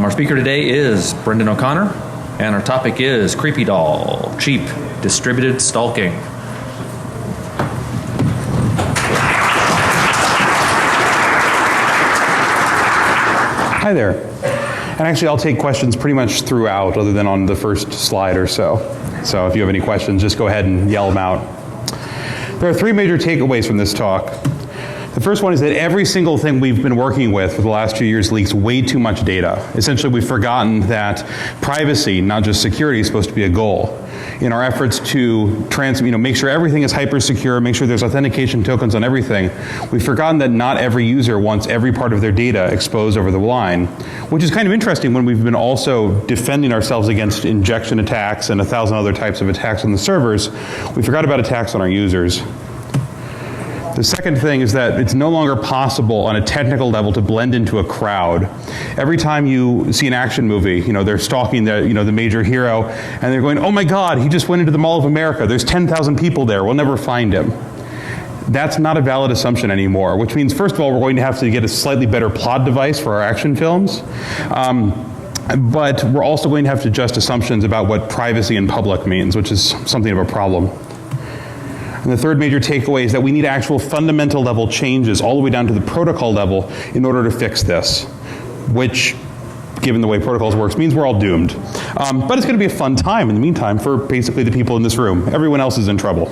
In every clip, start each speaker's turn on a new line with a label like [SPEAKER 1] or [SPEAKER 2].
[SPEAKER 1] Our speaker today is Brendan O'Connor, and our topic is CreepyDOL, cheap distributed stalking.
[SPEAKER 2] Hi there. And actually, I'll take questions pretty much throughout, other than on the first slide or so. So if you have any questions, just go ahead and yell them out. There are three major takeaways from this talk. The first one is that every single thing we've been working with for the last few years leaks way too much data. Essentially, we've forgotten that privacy, not just security, is supposed to be a goal. In our efforts to make sure everything is hyper secure, make sure there's authentication tokens on everything, we've forgotten that not every user wants every part of their data exposed over the line, which is kind of interesting when we've been also defending ourselves against injection attacks and 1,000 other types of attacks on the servers. We forgot about attacks on our users. The second thing is that it's no longer possible on a technical level to blend into a crowd. Every time you see an action movie, they're stalking the major hero, and they're going, oh my God, he just went into the Mall of America. There's 10,000 people there. We'll never find him. That's not a valid assumption anymore, which means, first of all, we're going to have to get a slightly better plot device for our action films. But we're also going to have to adjust assumptions about what privacy in public means, which is something of a problem. And the third major takeaway is that we need actual fundamental level changes all the way down to the protocol level in order to fix this, which, given the way protocols works, means we're all doomed. But it's going to be a fun time in the meantime for basically the people in this room. Everyone else is in trouble.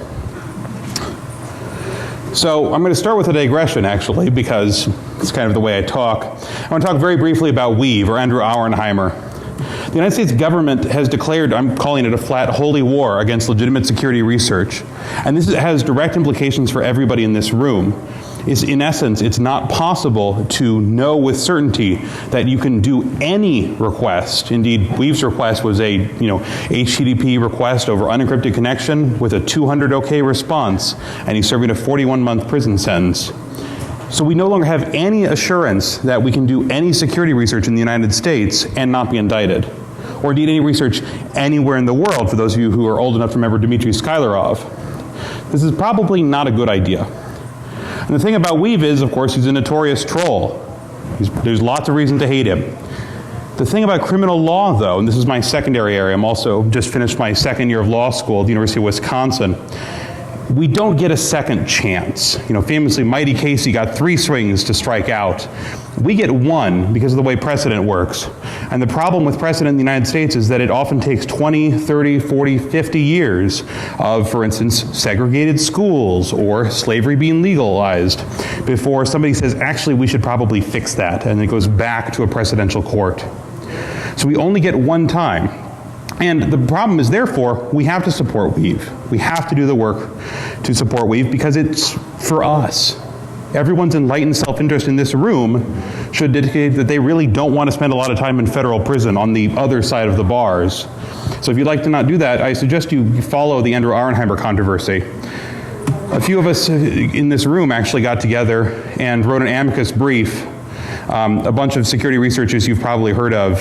[SPEAKER 2] So I'm going to start with a digression, actually, because it's kind of the way I talk. I want to talk very briefly about Weave, or Andrew Auernheimer. The United States government has declared, I'm calling it a flat holy war against legitimate security research. And this has direct implications for everybody in this room. In essence, it's not possible to know with certainty that you can do any request. Indeed, Weave's request was a HTTP request over unencrypted connection with a 200 OK response, and he's serving a 41-month prison sentence. So we no longer have any assurance that we can do any security research in the United States and not be indicted, or indeed any research anywhere in the world, for those of you who are old enough to remember Dmitry Skylarov. This is probably not a good idea. And the thing about Weave is, of course, he's a notorious troll. There's lots of reason to hate him. The thing about criminal law, though, and this is my secondary area, I'm also just finished my second year of law school at the University of Wisconsin, we don't get a second chance. Famously, Mighty Casey got 3 swings to strike out. We get 1 because of the way precedent works. And the problem with precedent in the United States is that it often takes 20, 30, 40, 50 years of, for instance, segregated schools or slavery being legalized before somebody says, actually, we should probably fix that. And it goes back to a precedential court. So we only get 1 time. And the problem is, therefore, we have to support Weave. We have to do the work to support Weave because it's for us. Everyone's enlightened self-interest in this room should indicate that they really don't want to spend a lot of time in federal prison on the other side of the bars. So if you'd like to not do that, I suggest you follow the Andrew Auernheimer controversy. A few of us in this room actually got together and wrote an amicus brief. A bunch of security researchers you've probably heard of.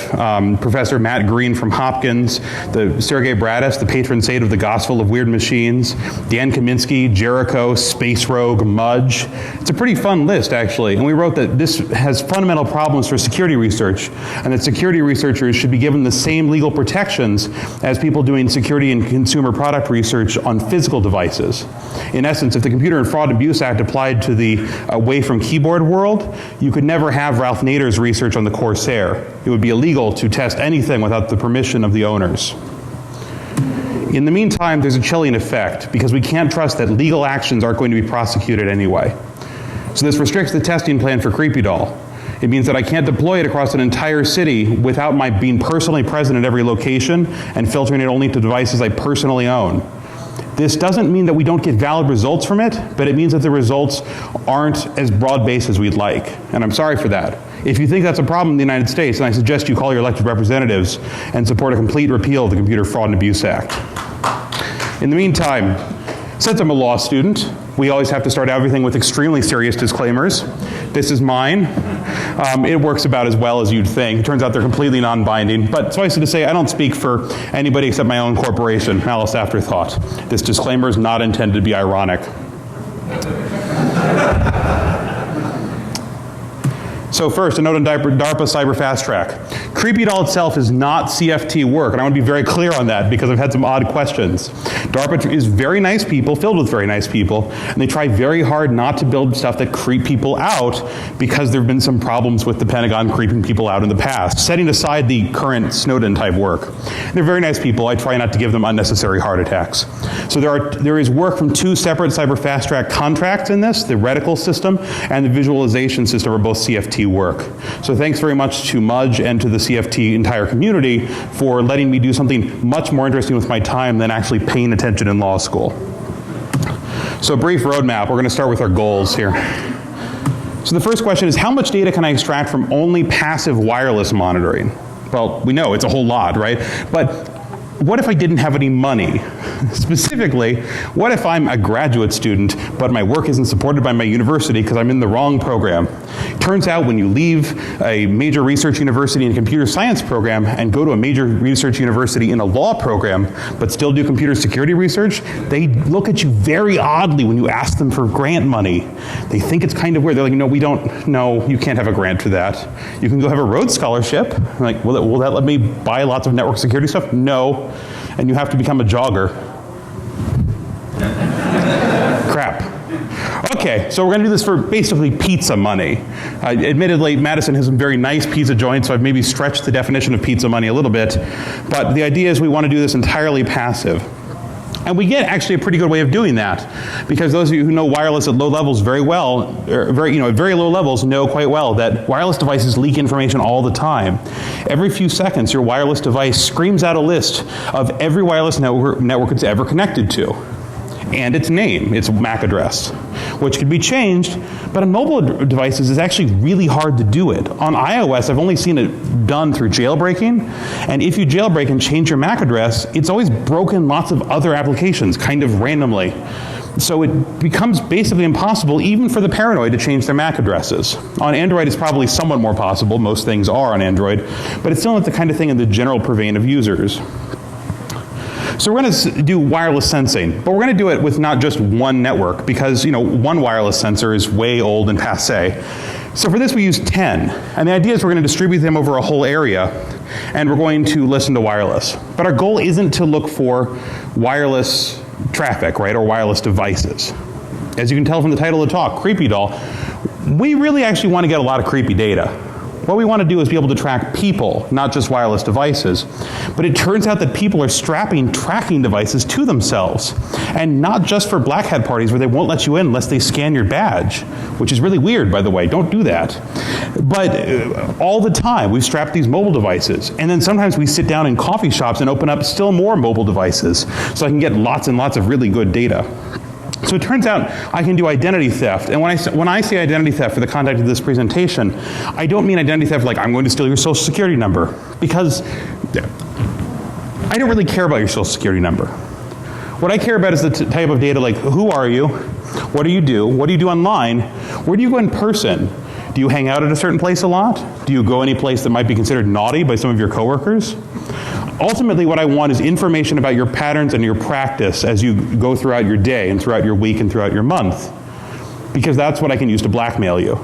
[SPEAKER 2] Professor Matt Green from Hopkins, the Sergey Bradis, the patron saint of the Gospel of Weird Machines, Dan Kaminsky, Jericho, Space Rogue, Mudge. It's a pretty fun list, actually. And we wrote that this has fundamental problems for security research, and that security researchers should be given the same legal protections as people doing security and consumer product research on physical devices. In essence, if the Computer and Fraud and Abuse Act applied to the away from keyboard world, you could never have Ralph Nader's research on the Corsair. It would be illegal to test anything without the permission of the owners. In the meantime, there's a chilling effect because we can't trust that legal actions aren't going to be prosecuted anyway. So this restricts the testing plan for CreepyDOL. It means that I can't deploy it across an entire city without my being personally present at every location and filtering it only to devices I personally own. This doesn't mean that we don't get valid results from it, but it means that the results aren't as broad-based as we'd like. And I'm sorry for that. If you think that's a problem in the United States, then I suggest you call your elected representatives and support a complete repeal of the Computer Fraud and Abuse Act. In the meantime, since I'm a law student, we always have to start everything with extremely serious disclaimers. This is mine. It works about as well as you'd think. It turns out they're completely non-binding, but suffice it to say, I don't speak for anybody except my own corporation, Malice Afterthought. This disclaimer is not intended to be ironic. So So first, a note on DARPA Cyber Fast Track. CreepyDOL itself is not CFT work, and I want to be very clear on that because I've had some odd questions. DARPA is very nice people, filled with very nice people, and they try very hard not to build stuff that creep people out because there have been some problems with the Pentagon creeping people out in the past, setting aside the current Snowden type work. They're very nice people. I try not to give them unnecessary heart attacks. So there is work from two separate Cyber Fast Track contracts in this. The reticle system and the visualization system are both CFT work. So thanks very much to Mudge and to the CFT entire community for letting me do something much more interesting with my time than actually paying attention in law school. So brief roadmap. We're going to start with our goals here. So the first question is, how much data can I extract from only passive wireless monitoring? Well, we know it's a whole lot, right? But what if I didn't have any money? Specifically, what if I'm a graduate student, but my work isn't supported by my university because I'm in the wrong program? Turns out when you leave a major research university in a computer science program and go to a major research university in a law program, but still do computer security research, they look at you very oddly when you ask them for grant money. They think it's kind of weird. They're like, no, you can't have a grant for that. You can go have a Rhodes Scholarship. I'm like, will that let me buy lots of network security stuff? No. And you have to become a jogger. Crap. Okay, so we're going to do this for basically pizza money. Admittedly, Madison has some very nice pizza joints, so I've maybe stretched the definition of pizza money a little bit. But the idea is we want to do this entirely passive. And we get actually a pretty good way of doing that, because those of you who know wireless at low levels very well, at very low levels, know quite well that wireless devices leak information all the time. Every few seconds, your wireless device screams out a list of every wireless network it's ever connected to, and its name, its MAC address, which can be changed, but on mobile devices it's actually really hard to do it. On iOS, I've only seen it done through jailbreaking, and if you jailbreak and change your MAC address, it's always broken lots of other applications, kind of randomly. So it becomes basically impossible even for the paranoid to change their MAC addresses. On Android, it's probably somewhat more possible. Most things are on Android, but it's still not the kind of thing in the general purveying of users. So we're going to do wireless sensing, but we're going to do it with not just one network, because one wireless sensor is way old and passé. So for this we use 10, and the idea is we're going to distribute them over a whole area, and we're going to listen to wireless. But our goal isn't to look for wireless traffic, right, or wireless devices. As you can tell from the title of the talk, CreepyDOL, we really actually want to get a lot of creepy data. What we want to do is be able to track people, not just wireless devices. But it turns out that people are strapping tracking devices to themselves. And not just for BlackHat parties where they won't let you in unless they scan your badge, which is really weird, by the way. Don't do that. But all the time, we strap these mobile devices. And then sometimes we sit down in coffee shops and open up still more mobile devices so I can get lots and lots of really good data. So it turns out I can do identity theft. And when I say identity theft for the context of this presentation, I don't mean identity theft like I'm going to steal your social security number, because I don't really care about your social security number. What I care about is the type of data like, who are you? What do you do? What do you do online? Where do you go in person? Do you hang out at a certain place a lot? Do you go any place that might be considered naughty by some of your coworkers? Ultimately, what I want is information about your patterns and your practice as you go throughout your day and throughout your week and throughout your month, because that's what I can use to blackmail you.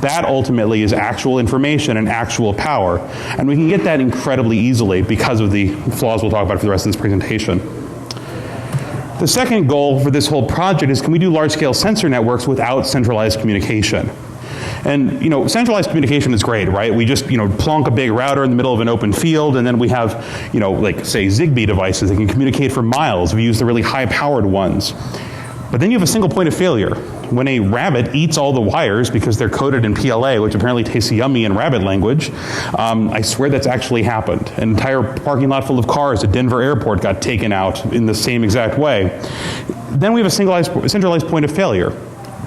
[SPEAKER 2] That ultimately is actual information and actual power, and we can get that incredibly easily because of the flaws we'll talk about for the rest of this presentation. The second goal for this whole project is, can we do large-scale sensor networks without centralized communication? And centralized communication is great, right? We just plonk a big router in the middle of an open field, and then we have like say Zigbee devices that can communicate for miles. We use the really high-powered ones. But then you have a single point of failure. When a rabbit eats all the wires because they're coded in PLA, which apparently tastes yummy in rabbit language, I swear that's actually happened. An entire parking lot full of cars at Denver Airport got taken out in the same exact way. Then we have a centralized point of failure.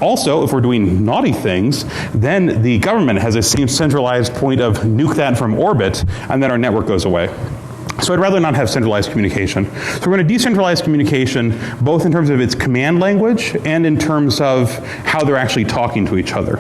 [SPEAKER 2] Also, if we're doing naughty things, then the government has a same centralized point of nuke that from orbit, and then our network goes away. So I'd rather not have centralized communication. So we're going to decentralize communication both in terms of its command language and in terms of how they're actually talking to each other.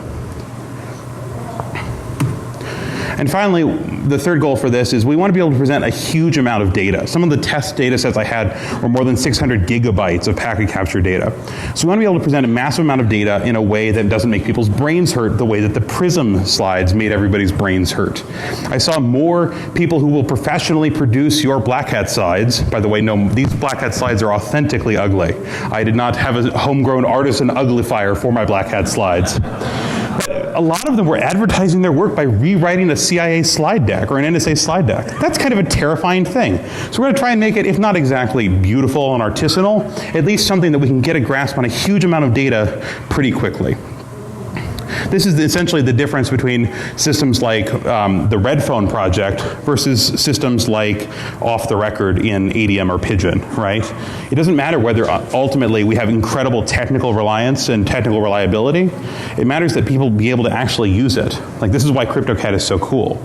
[SPEAKER 2] And finally, the third goal for this is we want to be able to present a huge amount of data. Some of the test data sets I had were more than 600 gigabytes of packet capture data. So we want to be able to present a massive amount of data in a way that doesn't make people's brains hurt the way that the Prism slides made everybody's brains hurt. I saw more people who will professionally produce your BlackHat slides. By the way, no, these BlackHat slides are authentically ugly. I did not have a homegrown artisan uglifier for my BlackHat slides. A lot of them were advertising their work by rewriting a CIA slide deck or an NSA slide deck. That's kind of a terrifying thing. So we're going to try and make it, if not exactly beautiful and artisanal, at least something that we can get a grasp on a huge amount of data pretty quickly. This is essentially the difference between systems like the Red Phone project versus systems like Off the Record in ADM or Pigeon, right? It doesn't matter whether ultimately we have incredible technical reliance and technical reliability. It matters that people be able to actually use it. Like, this is why CryptoCat is so cool.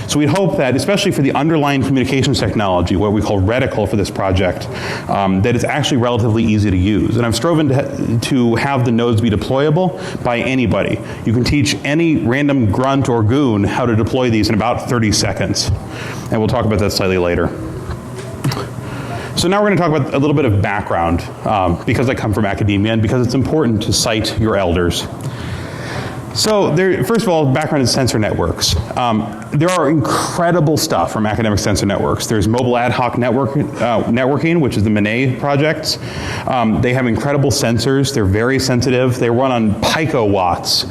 [SPEAKER 2] So we hope that, especially for the underlying communications technology, what we call reticle for this project, that it's actually relatively easy to use. And I've striven to have the nodes be deployable by anybody. You can teach any random grunt or goon how to deploy these in about 30 seconds. And we'll talk about that slightly later. So now we're going to talk about a little bit of background, because I come from academia and because it's important to cite your elders. So first of all, background in sensor networks. There are incredible stuff from academic sensor networks. There's mobile ad hoc networking, which is the MANET projects. They have incredible sensors. They're very sensitive. They run on picowatts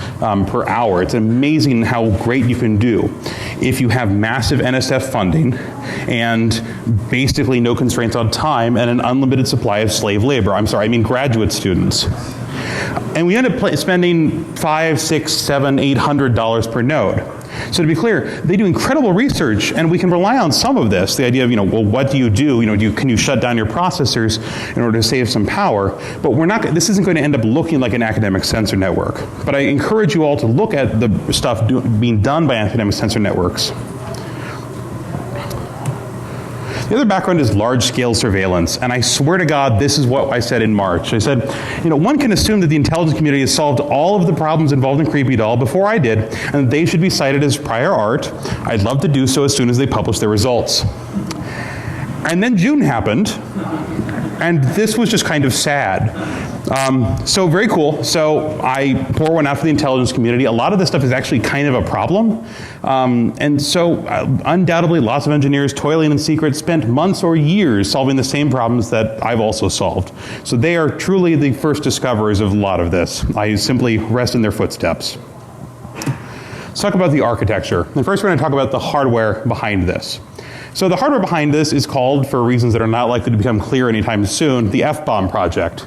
[SPEAKER 2] per hour. It's amazing how great you can do if you have massive NSF funding and basically no constraints on time and an unlimited supply of slave labor. I'm sorry, I mean graduate students. And we end up spending $500, $600, $700, $800 per node. So to be clear, they do incredible research, and we can rely on some of this. The idea of, well, what do you do? Can you shut down your processors in order to save some power? But this isn't going to end up looking like an academic sensor network. But I encourage you all to look at the stuff being done by academic sensor networks. The other background is large-scale surveillance, and I swear to God, this is what I said in March. I said, one can assume that the intelligence community has solved all of the problems involved in CreepyDOL before I did, and that they should be cited as prior art. I'd love to do so as soon as they publish their results. And then June happened, and this was just kind of sad. So very cool. So I pour one out for the intelligence community. A lot of this stuff is actually kind of a problem. And so undoubtedly lots of engineers toiling in secret spent months or years solving the same problems that I've also solved. So they are truly the first discoverers of a lot of this. I simply rest in their footsteps. Let's talk about the architecture. And first we're going to talk about the hardware behind this. So the hardware behind this is called, for reasons that are not likely to become clear anytime soon, the F-bomb project.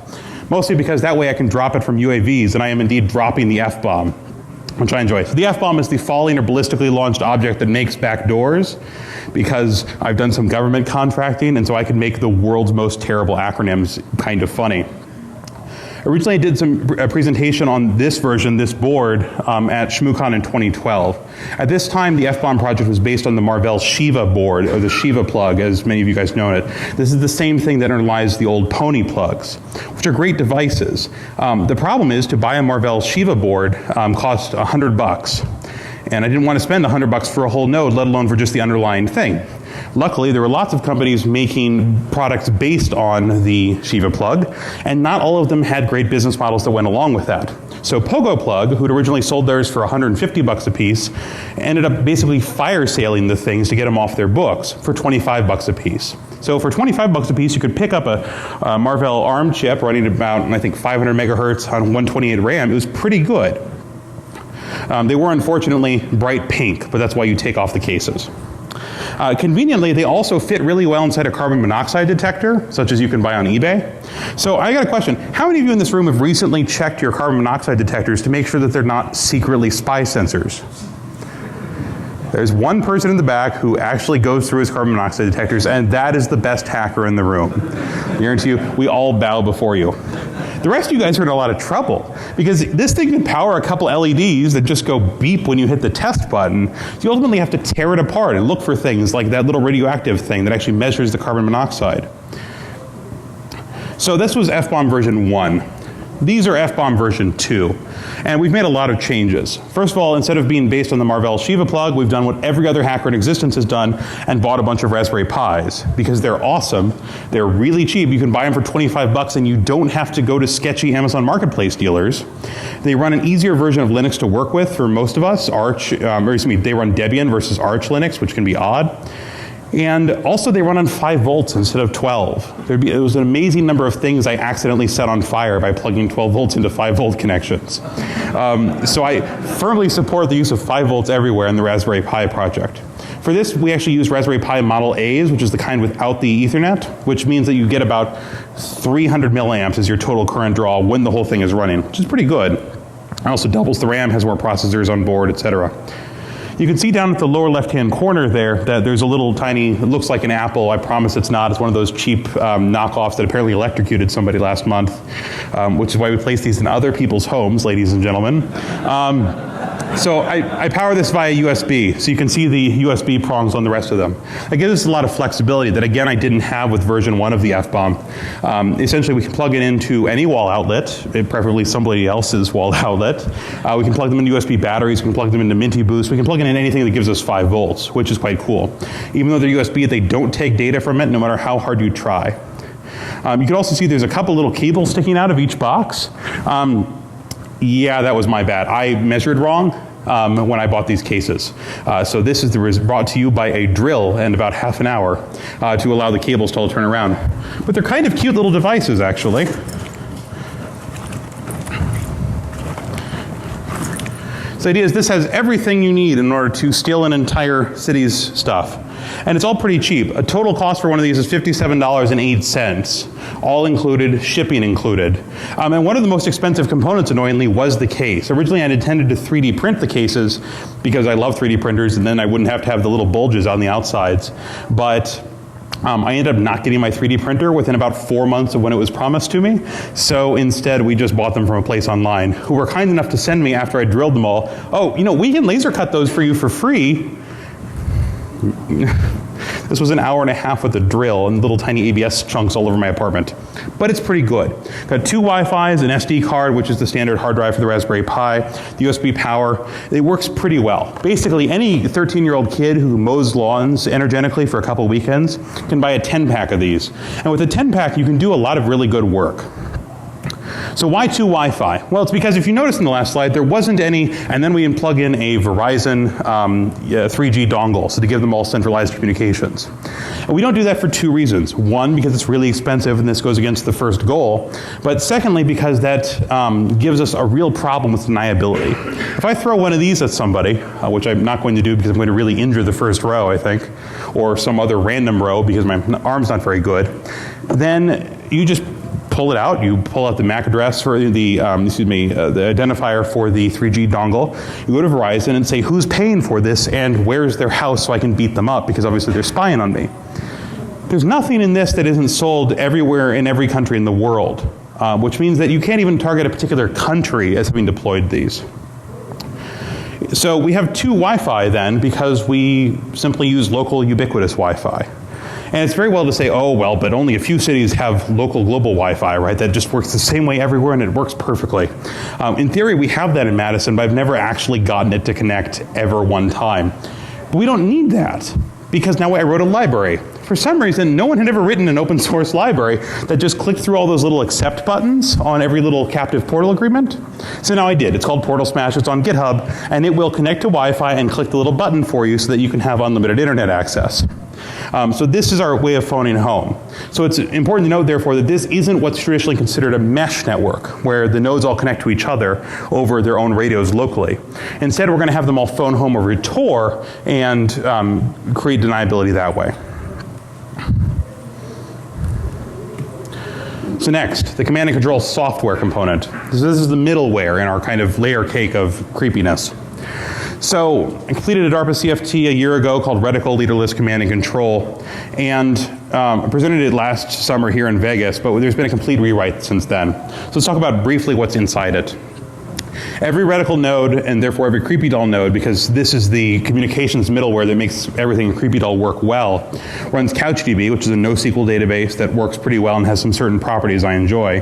[SPEAKER 2] Mostly because that way I can drop it from UAVs, and I am indeed dropping the F-bomb, which I enjoy. So the F-bomb is the falling or ballistically launched object that makes back doors, because I've done some government contracting, and so I can make the world's most terrible acronyms kind of funny. Originally, I did a presentation on this version, this board, at ShmooCon in 2012. At this time, the F-bomb project was based on the Marvell Shiva board, or the Shiva plug, as many of you guys know it. This is the same thing that underlies the old Pony plugs, which are great devices. The problem is, to buy a Marvell Shiva board cost $100. And I didn't want to spend $100 for a whole node, let alone for just the underlying thing. Luckily, there were lots of companies making products based on the Shiva plug, and not all of them had great business models that went along with that. So Pogo Plug, who'd originally sold theirs for $150 a piece, ended up basically fire sailing the things to get them off their books for $25 a piece. So for $25 a piece, you could pick up a Marvell ARM chip running about, I think, 500 megahertz on 128 RAM. It was pretty good. They were unfortunately bright pink, but that's why you take off the cases. Conveniently, they also fit really well inside a carbon monoxide detector, such as you can buy on eBay. So I got a question. How many of you in this room have recently checked your carbon monoxide detectors to make sure that they're not secretly spy sensors? There's one person in the back who actually goes through his carbon monoxide detectors, and that is the best hacker in the room. I guarantee you, we all bow before you. The rest of you guys are in a lot of trouble, because this thing can power a couple LEDs that just go beep when you hit the test button. You ultimately have to tear it apart and look for things like that little radioactive thing that actually measures the carbon monoxide. So this was F-bomb version 1. These are FBOM version 2, and we've made a lot of changes. First of all, instead of being based on the Marvell Shiva plug, we've done what every other hacker in existence has done and bought a bunch of Raspberry Pis because they're awesome. They're really cheap. You can buy them for 25 bucks and you don't have to go to sketchy Amazon Marketplace dealers. They run an easier version of Linux to work with for most of us. They run Debian versus Arch Linux, which can be odd. And also they run on 5 volts instead of 12. It was an amazing number of things I accidentally set on fire by plugging 12 volts into 5 volt connections. So I firmly support the use of 5 volts everywhere in the Raspberry Pi project. For this, we actually use Raspberry Pi Model A's, which is the kind without the Ethernet, which means that you get about 300 milliamps as your total current draw when the whole thing is running, which is pretty good. It also doubles the RAM, has more processors on board, etc. You can see down at the lower left-hand corner there that there's a little tiny, it looks like an apple. I promise it's not. It's one of those cheap knockoffs that apparently electrocuted somebody last month, which is why we place these in other people's homes, ladies and gentlemen. So I power this via USB, so you can see the USB prongs on the rest of them. That gives us a lot of flexibility that, again, I didn't have with version 1 of the FBOM. Essentially, we can plug it into any wall outlet, preferably somebody else's wall outlet. We can plug them into USB batteries. We can plug them into Minty Boost. We can plug it in anything that gives us 5 volts, which is quite cool. Even though they're USB, they don't take data from it, no matter how hard you try. You can also see there's a couple little cables sticking out of each box. Yeah, that was my bad. I measured wrong when I bought these cases. So this is brought to you by a drill and about half an hour to allow the cables to all turn around. But they're kind of cute little devices, actually. So the idea is this has everything you need in order to steal an entire city's stuff. And it's all pretty cheap. A total cost for one of these is $57.08, all included, shipping included. And one of the most expensive components, annoyingly, was the case. Originally, I had intended to 3D print the cases because I love 3D printers, and then I wouldn't have to have the little bulges on the outsides. But I ended up not getting my 3D printer within about 4 months of when it was promised to me. So instead, we just bought them from a place online who were kind enough to send me, after I drilled them all, oh, you know, we can laser cut those for you for free. This was an hour and a half with a drill and little tiny ABS chunks all over my apartment. But it's pretty good. Got 2 Wi-Fis, an SD card, which is the standard hard drive for the Raspberry Pi, the USB power. It works pretty well. Basically, any 13-year-old kid who mows lawns energetically for a couple weekends can buy a 10-pack of these. And with a 10-pack, you can do a lot of really good work. So why 2 Wi-Fi? Well, it's because if you notice in the last slide, there wasn't any, and then we can plug in a Verizon 3G dongle, so to give them all centralized communications. And we don't do that for 2 reasons. One, because it's really expensive and this goes against the first goal. But secondly, because that gives us a real problem with deniability. If I throw one of these at somebody, which I'm not going to do because I'm going to really injure the first row, I think, or some other random row because my arm's not very good, then you just pull it out. You pull out the MAC address for the identifier for the 3G dongle. You go to Verizon and say, who's paying for this and where's their house so I can beat them up because obviously they're spying on me. There's nothing in this that isn't sold everywhere in every country in the world, which means that you can't even target a particular country as having deployed these. So we have 2 Wi-Fi then because we simply use local ubiquitous Wi-Fi. And it's very well to say, oh, well, but only a few cities have local global Wi-Fi, right? That just works the same way everywhere and it works perfectly. In theory, we have that in Madison, but I've never actually gotten it to connect ever one time. But we don't need that because now I wrote a library. For some reason, no one had ever written an open source library that just clicked through all those little accept buttons on every little captive portal agreement. So now I did. It's called Portal Smash. It's on GitHub, and it will connect to Wi-Fi and click the little button for you so that you can have unlimited internet access. So this is our way of phoning home. So it's important to note, therefore, that this isn't what's traditionally considered a mesh network, where the nodes all connect to each other over their own radios locally. Instead, we're going to have them all phone home over Tor and create deniability that way. So next, the command and control software component. This is the middleware in our kind of layer cake of creepiness. So I completed a DARPA CFT a year ago called Reticle Leaderless Command and Control, and I presented it last summer here in Vegas, but there's been a complete rewrite since then. So let's talk about briefly what's inside it. Every reticle node, and therefore every CreepyDOL node, because this is the communications middleware that makes everything in CreepyDOL work well, runs CouchDB, which is a NoSQL database that works pretty well and has some certain properties I enjoy,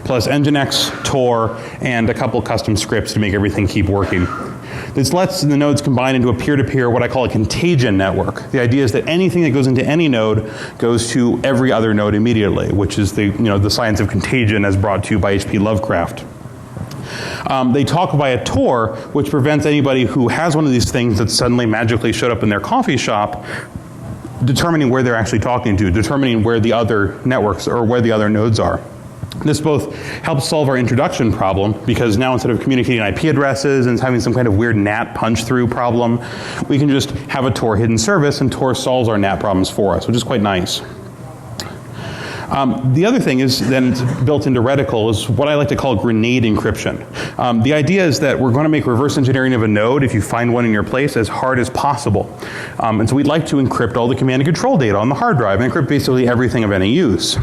[SPEAKER 2] plus Nginx, Tor, and a couple custom scripts to make everything keep working. This lets the nodes combine into a peer-to-peer, what I call a contagion network. The idea is that anything that goes into any node goes to every other node immediately, which is the science of contagion as brought to you by H.P. Lovecraft. They talk via Tor, which prevents anybody who has one of these things that suddenly magically showed up in their coffee shop determining where they're actually talking to, determining where the other networks or where the other nodes are. This both helps solve our introduction problem, because now instead of communicating IP addresses and having some kind of weird NAT punch-through problem, we can just have a Tor hidden service, and Tor solves our NAT problems for us, which is quite nice. The other thing is then built into Reticle is what I like to call grenade encryption. The idea is that we're going to make reverse engineering of a node, if you find one in your place, as hard as possible. And so we'd like to encrypt all the command and control data on the hard drive and encrypt basically everything of any use.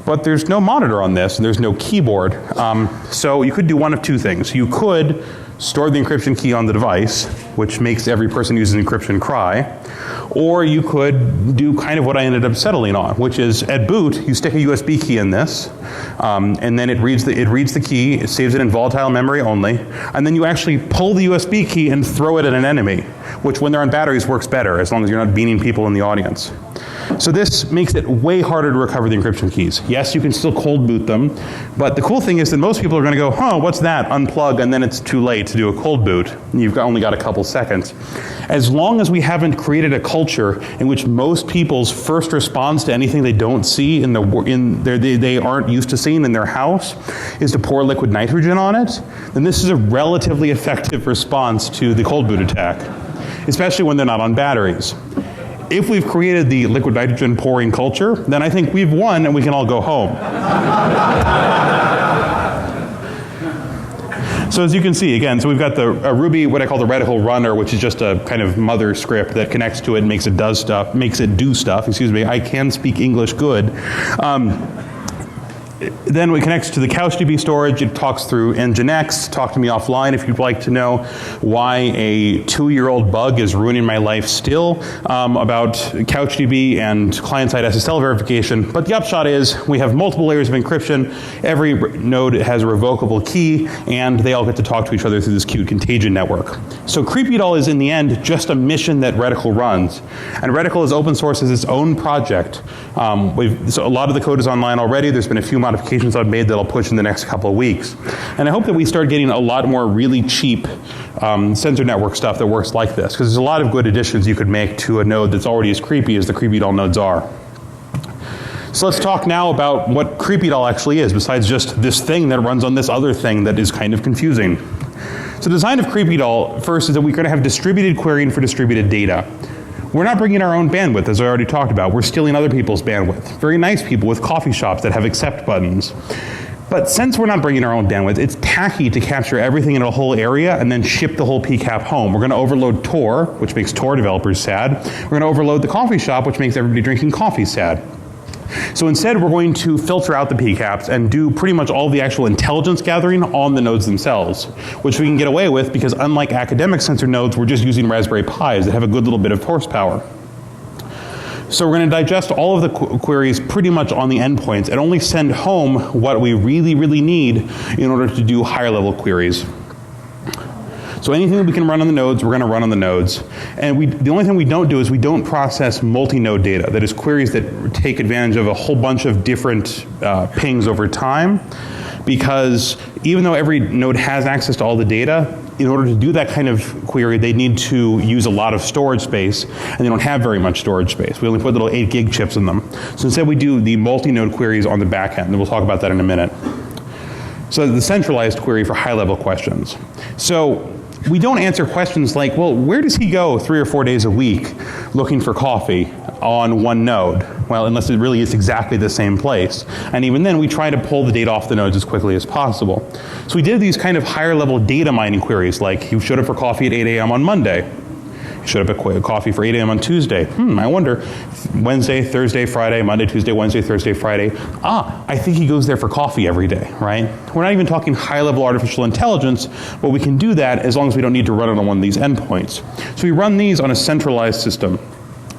[SPEAKER 2] But there's no monitor on this, and there's no keyboard. So you could do one of two things. You could store the encryption key on the device, which makes every person using encryption cry. Or you could do kind of what I ended up settling on, which is at boot, you stick a USB key in this, and then it reads the key, it saves it in volatile memory only, and then you actually pull the USB key and throw it at an enemy, which when they're on batteries works better, as long as you're not beaning people in the audience. So this makes it way harder to recover the encryption keys. Yes, you can still cold boot them, but the cool thing is that most people are going to go, oh, what's that? Unplug, and then it's too late to do a cold boot. You've only got a couple seconds. As long as we haven't created a culture in which most people's first response to anything they don't see they aren't used to seeing in their house is to pour liquid nitrogen on it, then this is a relatively effective response to the cold boot attack, especially when they're not on batteries. If we've created the liquid nitrogen pouring culture, then I think we've won and we can all go home. So as you can see, again, so we've got the Ruby, what I call the Reticle runner, which is just a kind of mother script that connects to it and makes it do stuff. Excuse me, I can speak English good. Then it connects to the CouchDB storage. It talks through Nginx. Talk to me offline if you'd like to know why a 2-year-old bug is ruining my life still about CouchDB and client-side SSL verification. But the upshot is we have multiple layers of encryption. Every node has a revocable key, and they all get to talk to each other through this cute contagion network. So CreepyDOL is, in the end, just a mission that Reticle runs. And Reticle is open source as its own project. So a lot of the code is online already. There's been a few modifications I've made that I'll push in the next couple of weeks. And I hope that we start getting a lot more really cheap sensor network stuff that works like this, because there's a lot of good additions you could make to a node that's already as creepy as the CreepyDOL nodes are. So let's talk now about what CreepyDOL actually is, besides just this thing that runs on this other thing that is kind of confusing. So the design of CreepyDOL, first, is that we're going to have distributed querying for distributed data. We're not bringing our own bandwidth, as I already talked about. We're stealing other people's bandwidth. Very nice people with coffee shops that have accept buttons. But since we're not bringing our own bandwidth, it's tacky to capture everything in a whole area and then ship the whole PCAP home. We're going to overload Tor, which makes Tor developers sad. We're going to overload the coffee shop, which makes everybody drinking coffee sad. So instead, we're going to filter out the PCAPs and do pretty much all the actual intelligence gathering on the nodes themselves, which we can get away with because unlike academic sensor nodes, we're just using Raspberry Pis that have a good little bit of horsepower. So we're going to digest all of the queries pretty much on the endpoints and only send home what we really, really need in order to do higher level queries. So anything that we can run on the nodes, we're going to run on the nodes. And the only thing we don't do is we don't process multi-node data. That is queries that take advantage of a whole bunch of different pings over time. Because even though every node has access to all the data, in order to do that kind of query, they need to use a lot of storage space, and they don't have very much storage space. We only put little 8 gig chips in them. So instead we do the multi-node queries on the back end, and we'll talk about that in a minute. So the centralized query for high-level questions. So we don't answer questions like, well, where does he go 3 or 4 days a week looking for coffee on one node? Well, unless it really is exactly the same place. And even then, we try to pull the data off the nodes as quickly as possible. So we did these kind of higher level data mining queries, like he showed up for coffee at 8 a.m. on Monday. He showed up at coffee for 8 a.m. on Tuesday. I wonder, Wednesday, Thursday, Friday, Monday, Tuesday, Wednesday, Thursday, Friday. I think he goes there for coffee every day, right? We're not even talking high-level artificial intelligence, but we can do that as long as we don't need to run it on one of these endpoints. So we run these on a centralized system.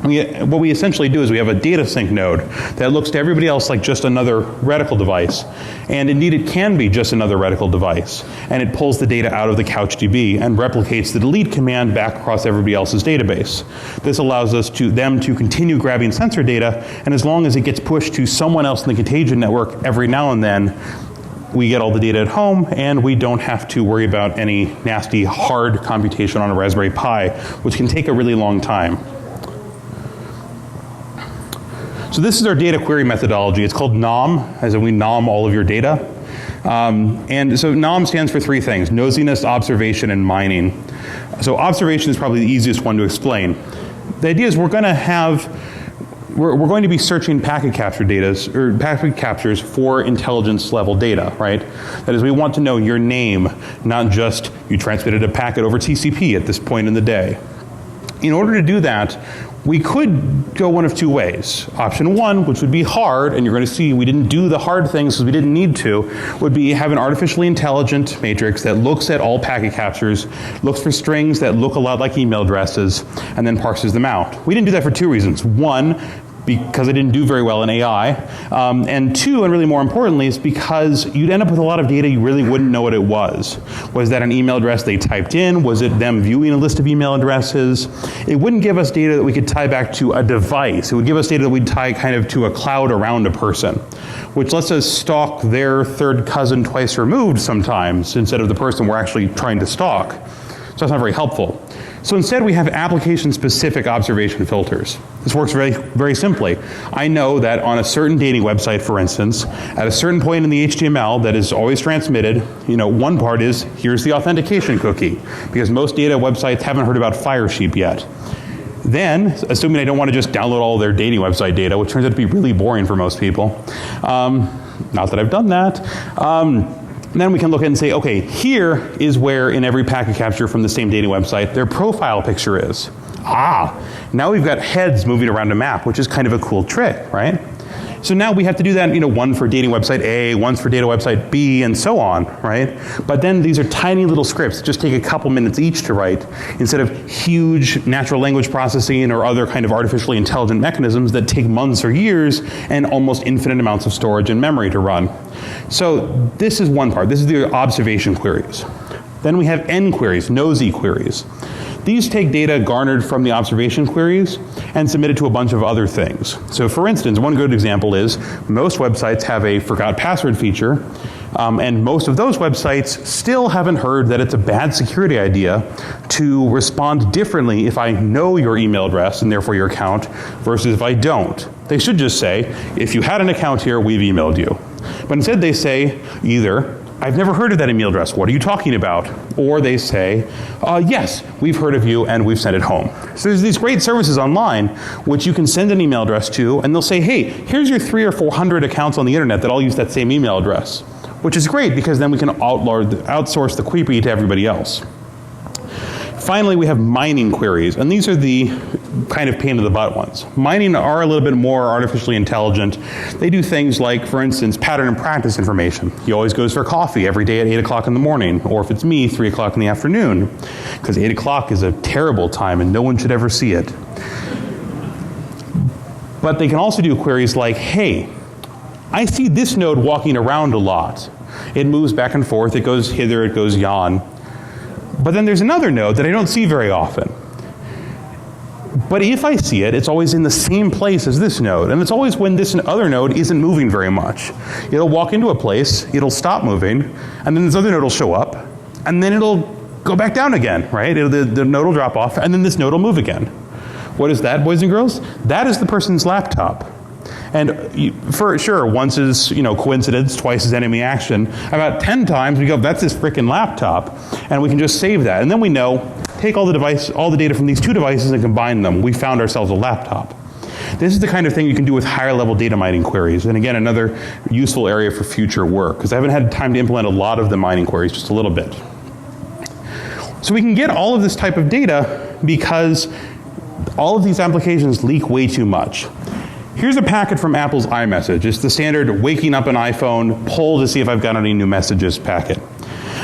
[SPEAKER 2] What we essentially do is we have a data sync node that looks to everybody else like just another reticle device. And indeed, it can be just another reticle device. And it pulls the data out of the CouchDB and replicates the delete command back across everybody else's database. This allows them to continue grabbing sensor data, and as long as it gets pushed to someone else in the contagion network every now and then, we get all the data at home, and we don't have to worry about any nasty, hard computation on a Raspberry Pi, which can take a really long time. So this is our data query methodology. It's called NOM, as in we nom all of your data. And so NOM stands for three things: nosiness, observation, and mining. So observation is probably the easiest one to explain. The idea is we're going to be searching packet capture data, or packet captures for intelligence level data, right? That is, we want to know your name, not just you transmitted a packet over TCP at this point in the day. In order to do that, we could go one of two ways. Option one, which would be hard, and you're going to see we didn't do the hard things because we didn't need to, would be have an artificially intelligent matrix that looks at all packet captures, looks for strings that look a lot like email addresses, and then parses them out. We didn't do that for two reasons. One, because it didn't do very well in AI, and two, and really more importantly, is because you'd end up with a lot of data you really wouldn't know what it was. Was that an email address they typed in? Was it them viewing a list of email addresses? It wouldn't give us data that we could tie back to a device. It would give us data that we'd tie kind of to a cloud around a person, which lets us stalk their third cousin twice removed sometimes instead of the person we're actually trying to stalk. So that's not very helpful. So instead we have application-specific observation filters. This works very, very simply. I know that on a certain dating website, for instance, at a certain point in the HTML that is always transmitted, one part is, here's the authentication cookie, because most data websites haven't heard about Firesheep yet. Then, assuming I don't want to just download all their dating website data, which turns out to be really boring for most people, not that I've done that, then we can look at it and say, okay, here is where in every packet capture from the same dating website, their profile picture is. Now we've got heads moving around a map, which is kind of a cool trick, right? So now we have to do that, one for dating website A, one for data website B, and so on, right? But then these are tiny little scripts that just take a couple minutes each to write, instead of huge natural language processing or other kind of artificially intelligent mechanisms that take months or years and almost infinite amounts of storage and memory to run. So this is one part. This is the observation queries. Then we have N queries, nosy queries. These take data garnered from the observation queries and submit it to a bunch of other things. So for instance, one good example is most websites have a forgot password feature, and most of those websites still haven't heard that it's a bad security idea to respond differently if I know your email address and therefore your account versus if I don't. They should just say, if you had an account here, we've emailed you. But instead they say either, I've never heard of that email address, what are you talking about? Or they say, yes, we've heard of you and we've sent it home. So there's these great services online which you can send an email address to, and they'll say, hey, here's your 300 or 400 accounts on the internet that all use that same email address, which is great because then we can outsource the creepy to everybody else. Finally, we have mining queries, and these are the kind of pain in the butt ones. Mining are a little bit more artificially intelligent. They do things like, for instance, pattern and practice information. He always goes for coffee every day at 8 o'clock in the morning, or if it's me, 3 o'clock in the afternoon, because 8 o'clock is a terrible time and no one should ever see it. But they can also do queries like, hey, I see this node walking around a lot. It moves back and forth, it goes hither, it goes yon. But then there's another node that I don't see very often. But if I see it, it's always in the same place as this node. And it's always when this other node isn't moving very much. It'll walk into a place, it'll stop moving, and then this other node will show up, and then it'll go back down again, right? The node will drop off, and then this node will move again. What is that, boys and girls? That is the person's laptop. And for sure, once is coincidence, twice is enemy action. About 10 times we go, that's this frickin' laptop, and we can just save that. And then we know, take all the data from these two devices and combine them. We found ourselves a laptop. This is the kind of thing you can do with higher level data mining queries. And again, another useful area for future work, because I haven't had time to implement a lot of the mining queries, just a little bit. So we can get all of this type of data because all of these applications leak way too much. Here's a packet from Apple's iMessage. It's the standard waking up an iPhone, poll to see if I've got any new messages packet.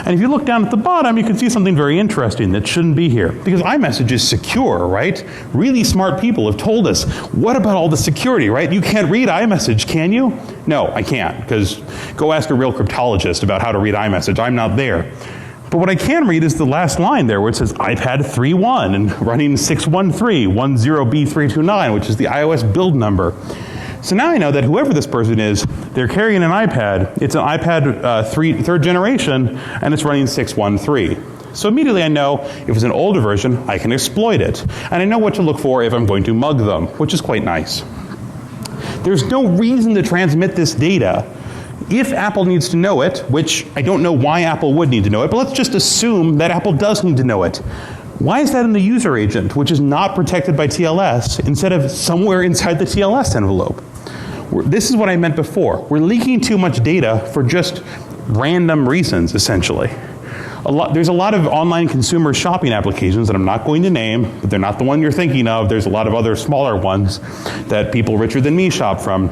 [SPEAKER 2] And if you look down at the bottom, you can see something very interesting that shouldn't be here. Because iMessage is secure, right? Really smart people have told us, what about all the security, right? You can't read iMessage, can you? No, I can't, because go ask a real cryptologist about how to read iMessage. I'm not there. But what I can read is the last line there where it says iPad 3.1 and running 61310B329, which is the iOS build number. So now I know that whoever this person is, they're carrying an iPad. It's an iPad third generation, and it's running 613. So immediately I know if it's an older version, I can exploit it. And I know what to look for if I'm going to mug them, which is quite nice. There's no reason to transmit this data. If Apple needs to know it, which I don't know why Apple would need to know it, but let's just assume that Apple does need to know it. Why is that in the user agent, which is not protected by TLS, instead of somewhere inside the TLS envelope? This is what I meant before. We're leaking too much data for just random reasons, essentially. There's a lot of online consumer shopping applications that I'm not going to name, but they're not the one you're thinking of. There's a lot of other smaller ones that people richer than me shop from.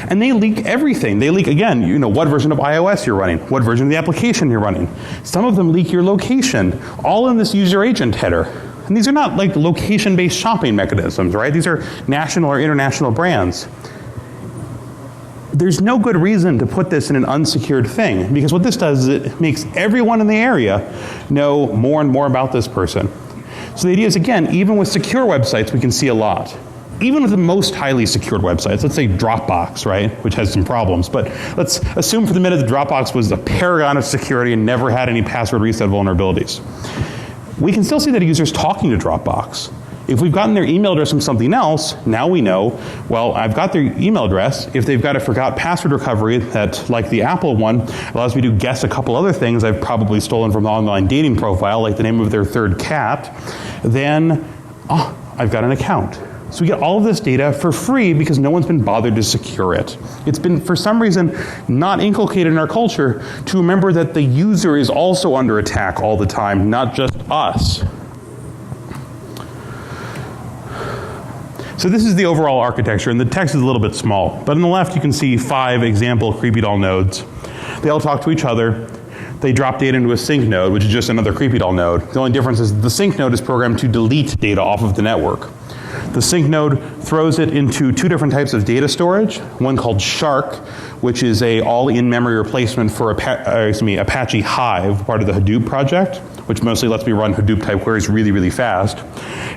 [SPEAKER 2] And they leak everything. They leak, again, what version of iOS you're running, what version of the application you're running. Some of them leak your location, all in this user agent header. And these are not like location-based shopping mechanisms, right? These are national or international brands. There's no good reason to put this in an unsecured thing, because what this does is it makes everyone in the area know more and more about this person. So the idea is, again, even with secure websites, we can see a lot. Even with the most highly secured websites, let's say Dropbox, right, which has some problems, but let's assume for the minute that Dropbox was a paragon of security and never had any password reset vulnerabilities. We can still see that a user's talking to Dropbox. If we've gotten their email address from something else, now we know, well, I've got their email address. If they've got a forgot password recovery that, like the Apple one, allows me to guess a couple other things I've probably stolen from the online dating profile, like the name of their third cat, then, I've got an account. So we get all of this data for free because no one's been bothered to secure it. It's been, for some reason, not inculcated in our culture to remember that the user is also under attack all the time, not just us. So this is the overall architecture, and the text is a little bit small. But on the left, you can see 5 example CreepyDOL nodes. They all talk to each other. They drop data into a sync node, which is just another CreepyDOL node. The only difference is the sync node is programmed to delete data off of the network. The sync node throws it into 2 different types of data storage, one called Shark, which is a all-in-memory replacement for Apache Hive, part of the Hadoop project, which mostly lets me run Hadoop-type queries really, really fast,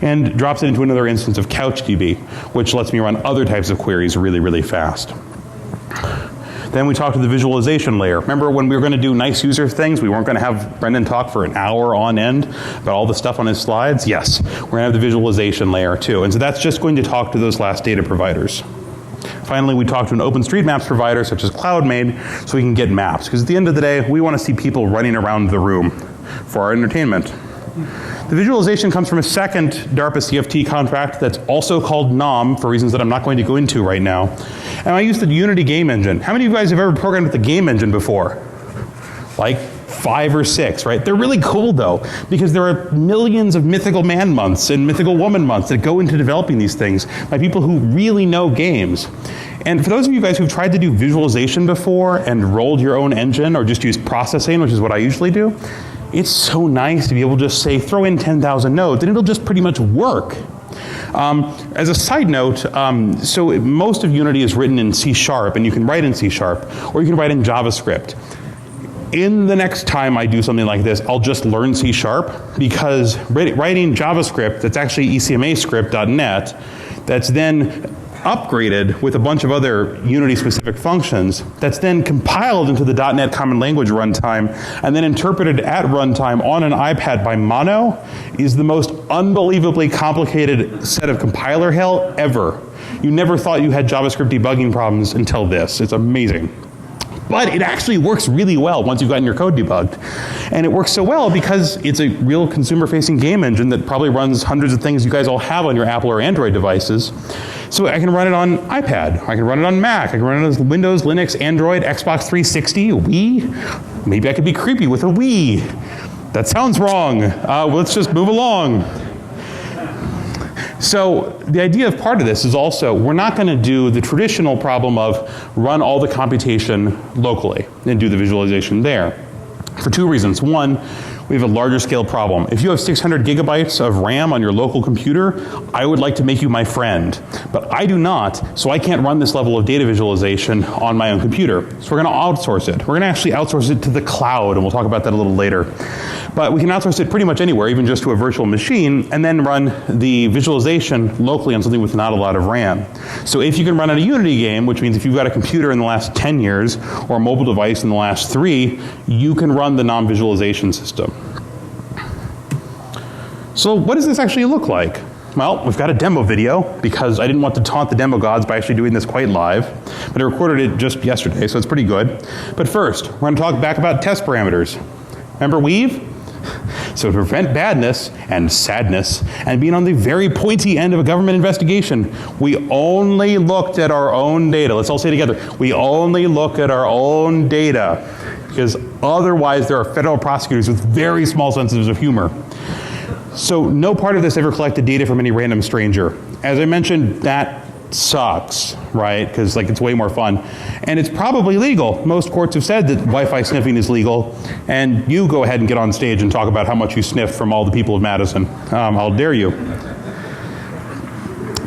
[SPEAKER 2] and drops it into another instance of CouchDB, which lets me run other types of queries really, really fast. Then we talked to the visualization layer. Remember when we were going to do nice user things, we weren't going to have Brendan talk for an hour on end about all the stuff on his slides? Yes, we're going to have the visualization layer too. And so that's just going to talk to those last data providers. Finally, we talked to an OpenStreetMaps provider such as CloudMade so we can get maps. Because at the end of the day, we want to see people running around the room for our entertainment. The visualization comes from a second DARPA CFT contract that's also called NOM for reasons that I'm not going to go into right now. And I use the Unity game engine. How many of you guys have ever programmed with the game engine before? Like 5 or 6, right? They're really cool though, because there are millions of mythical man months and mythical woman months that go into developing these things by people who really know games. And for those of you guys who've tried to do visualization before and rolled your own engine or just used processing, which is what I usually do, it's so nice to be able to just say, throw in 10,000 nodes, and it'll just pretty much work. As a side note, so most of Unity is written in C#, and you can write in C#, or you can write in JavaScript. In the next time I do something like this, I'll just learn C#, because writing JavaScript that's actually ecmascript.net, that's then upgraded with a bunch of other Unity-specific functions that's then compiled into the .NET Common Language runtime and then interpreted at runtime on an iPad by Mono is the most unbelievably complicated set of compiler hell ever. You never thought you had JavaScript debugging problems until this. It's amazing. But it actually works really well once you've gotten your code debugged. And it works so well because it's a real consumer-facing game engine that probably runs hundreds of things you guys all have on your Apple or Android devices. So I can run it on iPad, I can run it on Mac, I can run it on Windows, Linux, Android, Xbox 360, Wii. Maybe I could be creepy with a Wii. That sounds wrong. Let's just move along. So the idea of part of this is also, we're not going to do the traditional problem of run all the computation locally and do the visualization there, for two reasons. One, we have a larger scale problem. If you have 600 gigabytes of RAM on your local computer, I would like to make you my friend. But I do not, so I can't run this level of data visualization on my own computer. So we're going to outsource it. We're going to actually outsource it to the cloud, and we'll talk about that a little later. But we can outsource it pretty much anywhere, even just to a virtual machine, and then run the visualization locally on something with not a lot of RAM. So if you can run on a Unity game, which means if you've got a computer in the last 10 years, or a mobile device in the last 3, you can run the non-visualization system. So what does this actually look like? Well, we've got a demo video, because I didn't want to taunt the demo gods by actually doing this quite live, but I recorded it just yesterday, so it's pretty good. But first, we're going to talk back about test parameters. Remember weave? So to prevent badness and sadness and being on the very pointy end of a government investigation, we only looked at our own data. Let's all say together, we only look at our own data, because otherwise there are federal prosecutors with very small senses of humor. So no part of this ever collected data from any random stranger. As I mentioned, that sucks, right? Because like it's way more fun. And it's probably legal. Most courts have said that Wi-Fi sniffing is legal. And you go ahead and get on stage and talk about how much you sniffed from all the people of Madison. How dare you?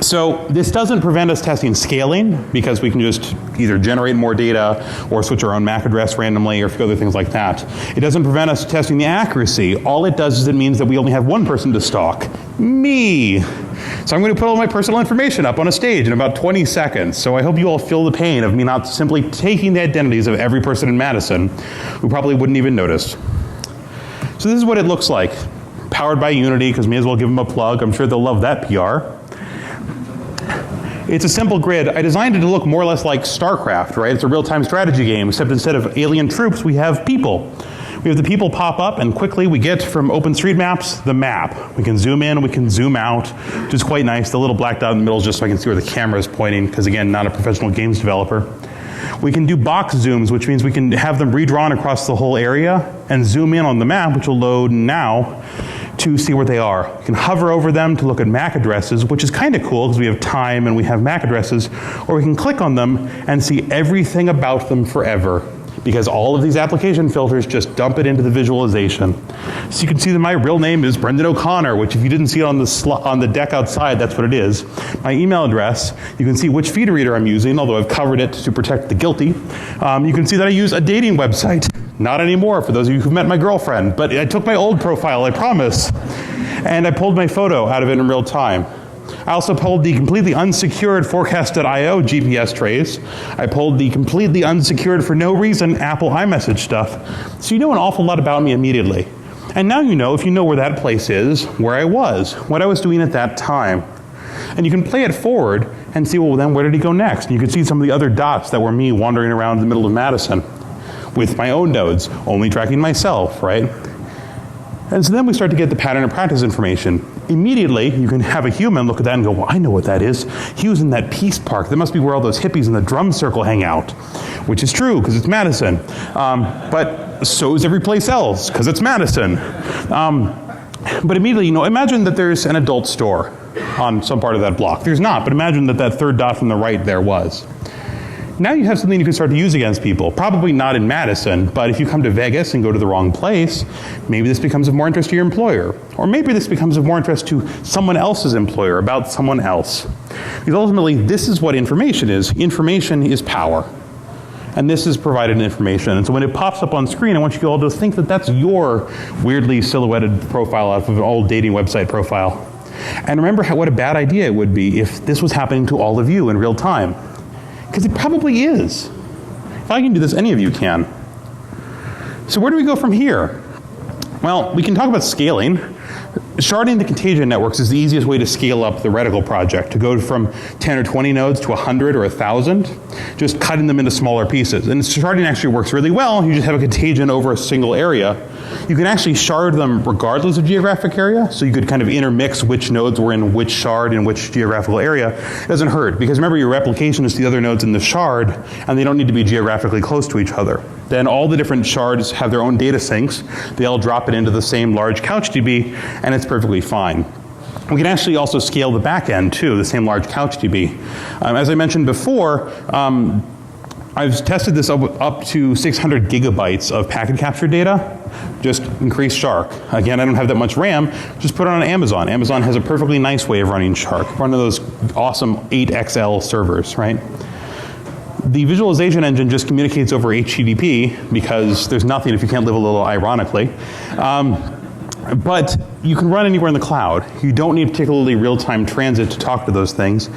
[SPEAKER 2] So this doesn't prevent us testing scaling, because we can just either generate more data or switch our own MAC address randomly or a few other things like that. It doesn't prevent us testing the accuracy. All it does is it means that we only have one person to stalk, me. So I'm going to put all my personal information up on a stage in about 20 seconds. So I hope you all feel the pain of me not simply taking the identities of every person in Madison who probably wouldn't even notice. So this is what it looks like. Powered by Unity, because may as well give them a plug. I'm sure they'll love that PR. It's a simple grid. I designed it to look more or less like StarCraft, right? It's a real-time strategy game, except instead of alien troops, we have people. We have the people pop up, and quickly we get from OpenStreetMaps the map. We can zoom in, we can zoom out, which is quite nice. The little black dot in the middle is just so I can see where the camera is pointing, because again, not a professional games developer. We can do box zooms, which means we can have them redrawn across the whole area and zoom in on the map, which will load now, to see where they are. You can hover over them to look at MAC addresses, which is kind of cool because we have time and we have MAC addresses, or we can click on them and see everything about them forever, because all of these application filters just dump it into the visualization. So you can see that my real name is Brendan O'Connor, which if you didn't see it on the deck outside, that's what it is. My email address, you can see which feed reader I'm using, although I've covered it to protect the guilty. You can see that I use a dating website. Not anymore, for those of you who've met my girlfriend, but I took my old profile, I promise, and I pulled my photo out of it in real time. I also pulled the completely unsecured Forecast.io GPS trace. I pulled the completely unsecured, for no reason, Apple iMessage stuff. So you know an awful lot about me immediately. And now you know, if you know where that place is, where I was, what I was doing at that time. And you can play it forward and see, well, then where did he go next? And you can see some of the other dots that were me wandering around in the middle of Madison with my own nodes, only tracking myself, right? And so then we start to get the pattern and practice information. Immediately, you can have a human look at that and go, well, I know what that is. He was in that Peace Park. That must be where all those hippies in the drum circle hang out, which is true, because it's Madison. But so is every place else, because it's Madison. But immediately, you know, imagine that there's an adult store on some part of that block. There's not, but imagine that that third dot from the right there was. Now you have something you can start to use against people. Probably not in Madison, but if you come to Vegas and go to the wrong place, maybe this becomes of more interest to your employer. Or maybe this becomes of more interest to someone else's employer, about someone else. Because ultimately, this is what information is. Information is power. And this is provided information. And so when it pops up on screen, I want you all to think that that's your weirdly silhouetted profile out of an old dating website profile. And remember what a bad idea it would be if this was happening to all of you in real time. Because it probably is. If I can do this, any of you can. So where do we go from here? Well, we can talk about scaling. Sharding the contagion networks is the easiest way to scale up the reticle project, to go from 10 or 20 nodes to 100 or 1,000, just cutting them into smaller pieces. And sharding actually works really well. You just have a contagion over a single area. You can actually shard them regardless of geographic area, so you could kind of intermix which nodes were in which shard in which geographical area. It doesn't hurt, because remember, your replication is the other nodes in the shard, and they don't need to be geographically close to each other. Then all the different shards have their own data sinks. They all drop it into the same large CouchDB, and it's perfectly fine. We can actually also scale the back end too, the same large CouchDB. As I mentioned before, I've tested this up to 600 gigabytes of packet capture data. Just increase Shark. Again, I don't have that much RAM, just put it on Amazon. Amazon has a perfectly nice way of running Shark. One of those awesome 8XL servers, right? The visualization engine just communicates over HTTP because there's nothing if you can't live a little ironically. But you can run anywhere in the cloud. You don't need particularly real-time transit to talk to those things,